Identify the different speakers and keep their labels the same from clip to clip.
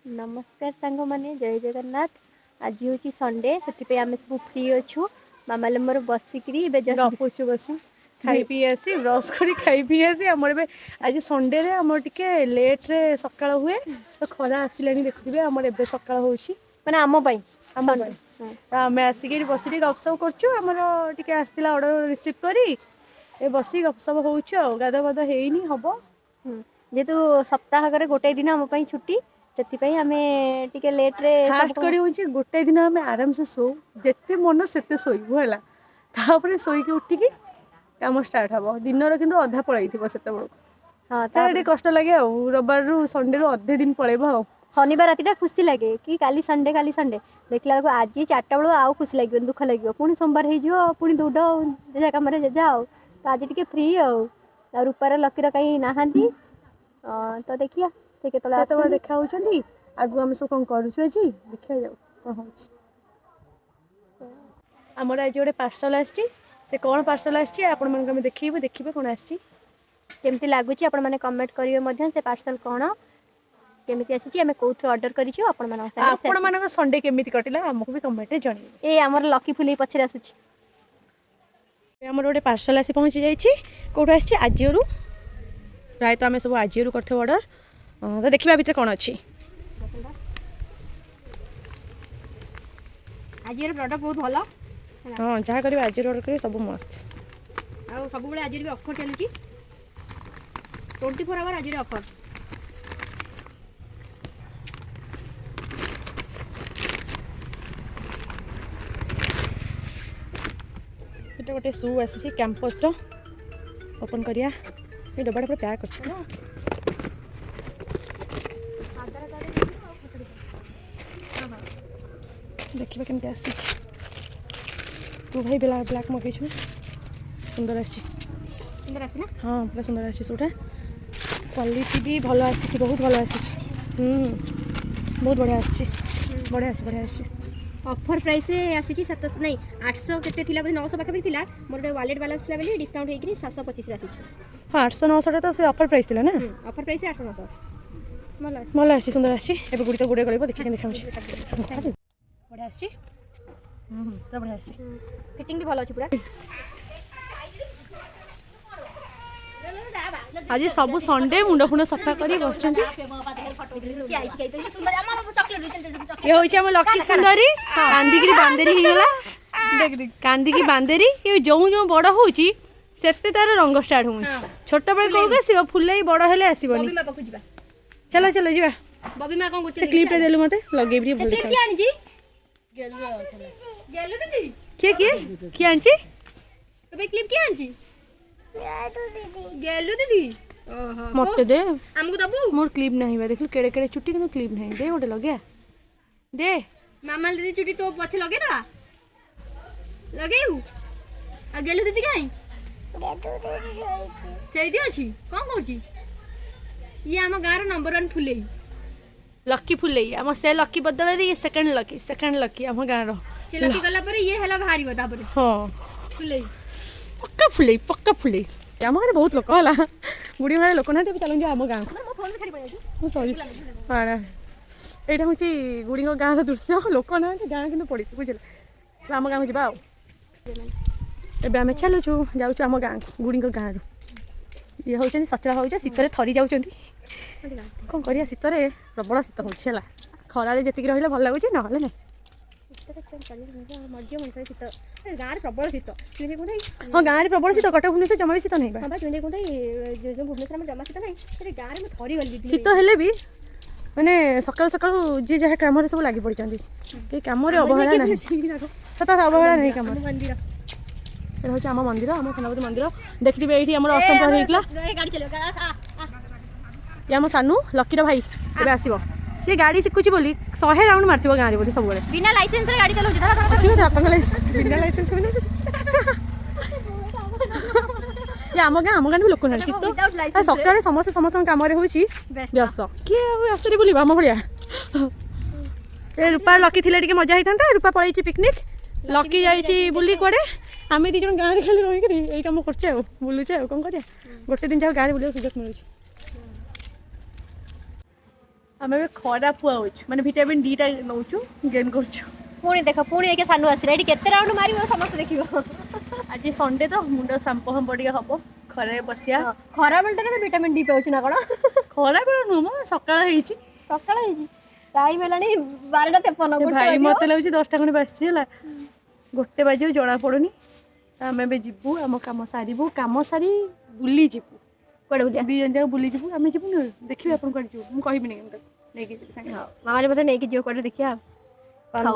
Speaker 1: नमस्कार सांग माने जय जगन्नाथ। आज हूँ संडे से आम सब फ्री अच्छू मामा मोर बसिकी
Speaker 2: गपुचु बस खाई पी आसी ब्रश कर खाई पी आसी आमर आज संडे रे आमर टिके लेट रे सकाळ हुए तो खरा आसिलानी देखुथिबे आमर एबे सकाळ होउची
Speaker 1: माने आम पई
Speaker 2: आम आम आसिक बस गपसप करछु आमर टिके आसला ऑर्डर रिसीव करी ए बसी गपसप होउछु आ गादा गादा हेइनी हबो
Speaker 1: जेतु सप्ताह करे गोटे दिन आम पई छुट्टी से आम टे लेट्रे
Speaker 2: फास्ट करी होउची गोटे दिन आम आराम से सो जेते मन सेते सोइबु हैला तापरे सोइकी उठिकी काम स्टार्ट हम दिन कि अधा पलैथ से हाँ कष्ट लगे रविवार रु संडे रु अधे दिन पलैब
Speaker 1: शनिवार रातिटा खुशी लगे कि काली संडे देखला बेलू आज 4टा बेलू आउ खुशी लगे दुख लगे पुणी सोमवार हो दौड़ जेजा कम जेजा तो आज टे फ्री रूपार लकीर कहीं नहांती तो देखिए से के
Speaker 2: देखा होती आगु आम सब कौन करुँ देखा जाऊ कौन हो आमर आज गोटे पार्सल आसी से कौन पार्सल आसी आपण देखिए देखिए कौन
Speaker 1: आमती लगुच आप कमेंट करेंगे से पार्सल कौन केमी आसी आम कौन ऑर्डर कर
Speaker 2: संडे केमी कटिला आमको भी कमेंट जनइबे।
Speaker 1: ए आमर लकी फुल पछरे आसुची
Speaker 2: आमर गोटे पार्सल आसी पहुँची जाइए कौट आसी आजिओ प्राय तो आम सब आजिओ करते ऑर्डर तो देखा भितर कौन अच्छी
Speaker 1: आज प्रोडक्ट बहुत भल
Speaker 2: हाँ जहाँ कर आज ऑर्डर करेंगे सब मस्त
Speaker 1: आ सब आज भी ऑफर चलुची 24 आवर आज ऑफर
Speaker 2: ये गोटे शू आसी कैंपस ओपन करिया ये डब्बाटा पूरा पैक कर देखिए केमती आसी तू भाई ब्लैक मगेच सुंदर आसी
Speaker 1: ना
Speaker 2: हाँ पूरा सुंदर आसी सूटा क्वालिटी भी भल आसी बहुत भल आसी बहुत बढ़िया आसी बढ़िया आसी
Speaker 1: ऑफर प्राइस आसी 700 नहीं 800 केते थिला 900 पाखा थिला मोर वॉलेट बैलेंस थिला बेली डिस्काउंट हेकरी 725 रे आसी
Speaker 2: हाँ 800 900 तो से ऑफर प्राइस थिला ना
Speaker 1: ऑफर प्राइस 800 900
Speaker 2: भल आसी सुंदर आसी एबे गुडी तो गुडे करबो देखि देखा बढ़िया आसी पूरा बढ़िया आसी
Speaker 1: फिटिंग भी भल अछि पूरा
Speaker 2: आज सब संडे मुंड फुंड सफा कर बस ये हूँ लकी सुंदरी कांदिकी बांदेरी होगा कांदिकी बांदेरी ये जो जो बड़ होती सेते तार रंग स्टार्ट हो छोट बड़े कौन सी फुल बड़ हेले आसबनी चलो चलो जी क्लिप देलु मत लगे किए किए किए आंची
Speaker 1: क्लिप किए आंची गेलु दीदी
Speaker 2: मत दे
Speaker 1: हमको दबु
Speaker 2: मोर क्लिप नहीं बा देखलु केड़े केड़े चुट्टी किनु क्लिप नहीं दे गोटे लगे दे
Speaker 1: मामा दीदी चुट्टी तो पछे लगे दा लगेउ आ गेलु दीदी काई सेदी अछि कोन करछि ये हम गार नंबर 1 फुले
Speaker 2: लकी फुले हम से लकी बदल रे ये सेकंड लकी हम गार
Speaker 1: से लकी गला पर ये हला भारी बता पर
Speaker 2: हां
Speaker 1: फुले
Speaker 2: पक्का फुले आम घर बहुत लोक है बुढ़ी मारे लोक ना चलो आम गाँव को सॉरी हाँ यहाँ हूँ गुड़ी गाँव दृश्य लोक ना गाँव कि पड़ी बुझे आम गाँव जावा एवं आम चलुचु जाऊँ आम गाँव गुड़ी गाँव रू ये हूँ सचला हो शीत थरी जाऊँ कौन कर शीत प्रबल शीत हो खरारे जी रही भल लगुच ना ना
Speaker 1: प्रबल शीत
Speaker 2: हाँ गाँव में प्रबल शीत कटक भुवनेश्वर जमा भी शीत नहीं
Speaker 1: भुवनेश्वर जमा शीत नहीं गाँव में थरी गली
Speaker 2: शीत हेले भी मैंने सकाल सकाल जी जहाँ कम सब लगी पड़ती कहीं कम अवहेला ना सत अवहेला नहीं कम ये हूँ आम मंदिर आम सेनापति मंदिर देखिए ये आम अष्टम प्रहर होता ये आम सानू लकीर भाई ए आसो सी गाड़ी शिखुची बोली 100 राउंड मारथिबो गाँव बोली सब
Speaker 1: बिना लाइसेंस रे गाड़ी चलाउछ
Speaker 2: बिना लाइसेंस ये आम गाँव भी लोक ना शीत सकाଳେ समस्त समस्त कम व्यस्त किए आसरी बोल आम भाया रूपा लकी थी मजा होता रूपा पलैची पिकनिक लकी जाइए बुली कड़े आम दी जन गाँव में खाली रही यही कम कर बुलूचे कौन कर गोटे दिन जाओ गाँव बुला सुजोग मिलूँ आम खरा फुआ हो मैंने विटामिन डी टा नौ गेन कर
Speaker 1: पुणी देख पुणी एक सानू आसला ये केते राउंड मारिबो समस्त देखिबो
Speaker 2: आज संडे तो मुंड सांपो फांपो टे हम खरे बसिया
Speaker 1: खरा बेलटा विटामिन डी पाउछ ना कोन
Speaker 2: खरा बेल नुह मो सकाळ ହେଇଛି
Speaker 1: सकाळ ହେଇଛି टाइम हेलानी 12:53
Speaker 2: भाई मत लगे 10टा खंडे बाजती है गोटे बाजे जना पड़ुनी आम ए जीवु आम कम सारू कम सारी बुली जीवु
Speaker 1: कोड़े बुलिया
Speaker 2: 2 जन जाक बुली जीवु आम जीवु देखिए आप कौन जीवु मुझे कहबी नहीं
Speaker 1: मामा मते नहीं जो कोड़े देखिया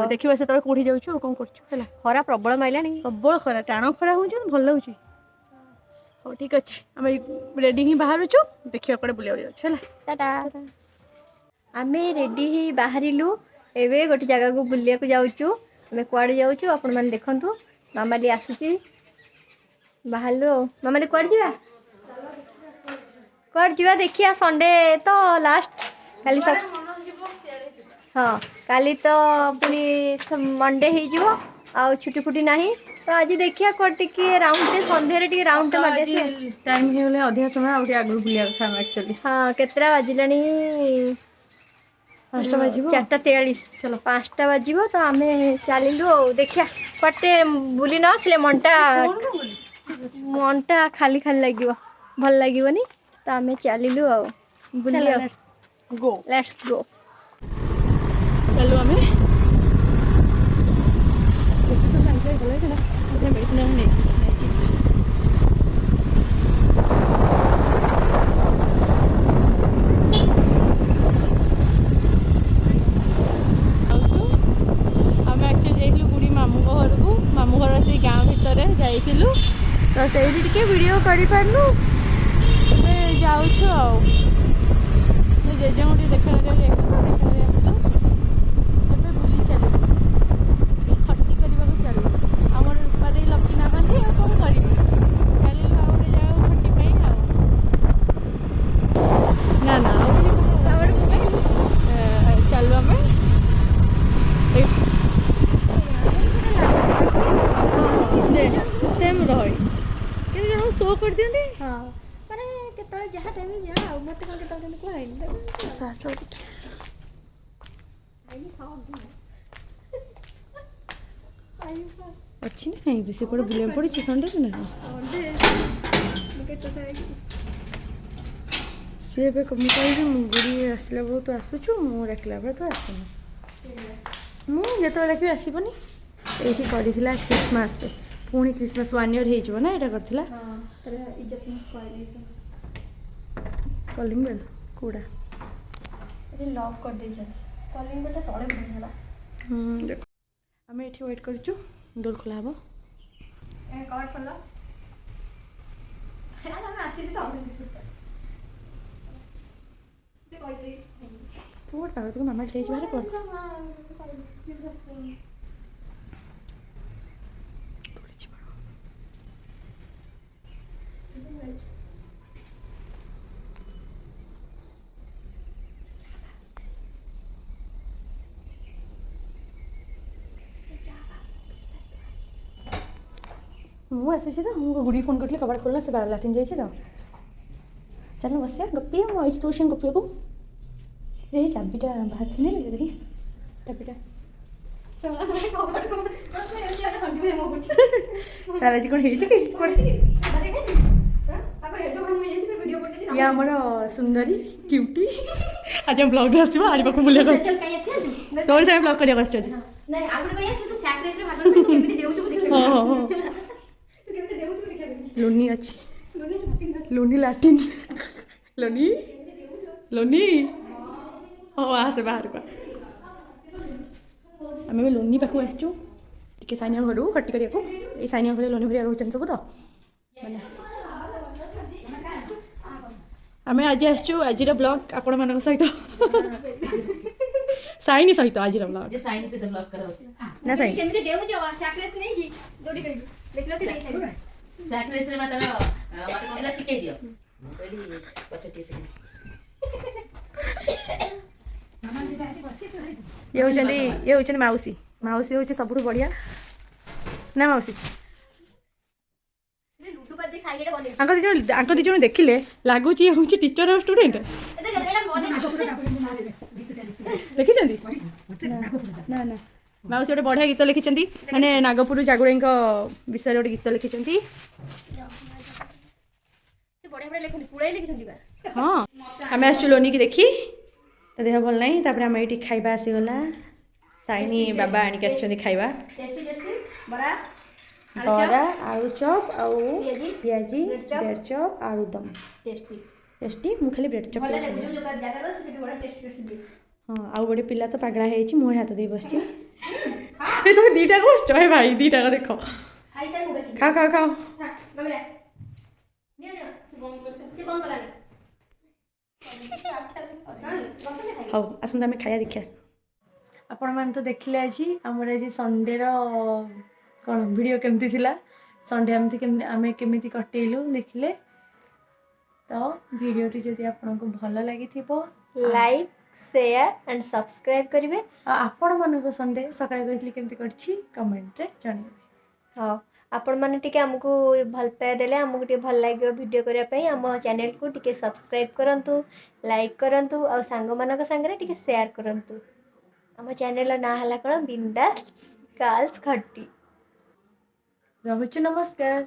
Speaker 2: देखिए से कौटी जाऊँ कौन कर
Speaker 1: खरा प्रबल माइलानी
Speaker 2: प्रबल खरा टाण खरा हो भल लगे हाँ ठीक अच्छे आम रेडी ही बाहर देखिए कड़े बुला जाऊँ
Speaker 1: टाटा आम रेडी ही बाहरिलु एवे गोटे जगह को बुलिया को जाऊँ आम कुआड़े जाऊँ आपण मैंने देखु मामाली आसूची बाहरलु मामाली कुआड़े जा कुआड़े जा देखिया संडे तो लास्ट काली हाँ काली तो पुणी मंडे हो आउ छुट्टी फुटी ना तो आज देखिए टे राउंड सन्धार टे राउंड मार
Speaker 2: टाइम हो अधिक समय आगे बुला एक्चुअली
Speaker 1: हाँ केतटा बाजिला 5टा बाजिब 4:43 चलो 5टा बाजिब तो आम चलू देखिया कटे बुली न आसले मनटा खाली खाली लगे भल लगे तो आम चलू बुली लेट्स गो
Speaker 2: चलो आम मेडिसिन आम एक्चुअली जाइलु गुड़ी मामू घर को मामू घर से गाँव भितर जाइलु तो से वीडियो कर पार्नु जाऊँ जेजे गोटे देखा देखा बुली चल खटी करने चलू आमर रूपा दे लकी ना कौन कर चल गोटे जगह खटी ना ना चलू आम सेम रही कि शो कर दिखते
Speaker 1: हाँ माने जहाँ टाइम जा मत कौन
Speaker 2: सास अच्छी ना कहीं बेसी कौन बुले पड़ी संडे ना सी ए कही गुड़ी आसला बेलू तो आसुचु मु डाकला बेले तो आसुन मुझे देखिए आसबनी ये कर क्रिसमस पुणी क्रिसमस 1 ईयर हो ना यहाँ करथिला कलिंग बेल कूड़ा
Speaker 1: लॉक कर दे कलिंग बेल तले बढ़िया
Speaker 2: देख आम ये वेट करूँ डोर खोला हम
Speaker 1: कट खोल
Speaker 2: तू तो मामा ले बाहर कर मुझे तो मुझे गुड़ी फोन करती कबाड़ खोलना से लाट्रिन जाइए तो चल बसिया गपी मुझे तू से गपी को ये चाबीटा बाहर थी नहीं देखी चाबीटा तार आज कौन या आमर सुंदरी क्यूटी आज हम ब्लॉग आसो आज पाक बुले तुम सारे ब्लॉग कर लोनी अच्छी लोनी लाटिन लोनी लोनी हाँ आसे बाहर को आम लोनी पाक आसचु टे साइनिया घर खटी करने ये साइनिया घर लोनी भरिया रोचन सब तो आम आज आसचु आज ब्लॉग आपण मान सहित साइनी सहित आज ब्लॉग ना ये होचन माउसी माउसी हूँ सब बढ़िया ना माउसी दी जन देखिले लगुच ये हूँ टीचर और स्टूडेंट लिखिछंती ना ना माउसी गोटे बढ़िया गीत लिखिछंती माने नागपुर जागुड़ी विषय गोटे गीत लिखिछंती
Speaker 1: बड़े बड़े लेखन पुराई लिखिछंती बा
Speaker 2: हाँ आम आसु लोनी की देखी तो देह भल नहीं तापर आम ये खाइबा आसीगला साइनी बाबा आनिक आछंती खाइबा
Speaker 1: टेस्टी टेस्टी बड़ा
Speaker 2: बरा आलू चॉप आउ
Speaker 1: पियाजी
Speaker 2: पियाजी ब्रेड चॉप आलू दम
Speaker 1: टेस्टी
Speaker 2: टेस्टी मु खाली ब्रेड चॉप
Speaker 1: भले जो जो जगह रो से बड़ा टेस्टी टेस्टी दे
Speaker 2: हाँ आउ गोटे पिला तो पागला है मोर हाथ दे बस तुम दीटा बस है भाई दीटा को देख
Speaker 1: हाय साइ मोबाइल
Speaker 2: खाओ खाओ खाओ
Speaker 1: हां बाबा नियो नियो से बंद करा
Speaker 2: हाँ आसंता आम खाया देखिए आपण मैंने तो देखिले आज आमर आज संडे कौन वीडियो केमती थिला संडे आम केमी कटेलु देखिले तो वीडियोटी जदि आपको भल लगी
Speaker 1: लाइक शेयर एंड सब्सक्राइब करिवे
Speaker 2: आपण मानको संडे सकाळे कहितली केमती करछि कमेंट रे जणाइबे
Speaker 1: हाँ आपण माने टिके हमको भल पाए देले हमको टिके भल लागियो वीडियो करिया पई हम चैनल को टिके सब्सक्राइब करंतु लाइक करंतु और सांग मानक संगे टिके शेयर करंतु हम चैनल ना हला कोन बिंदास गर्ल्स खट्टी
Speaker 2: रहुछु नमस्कार।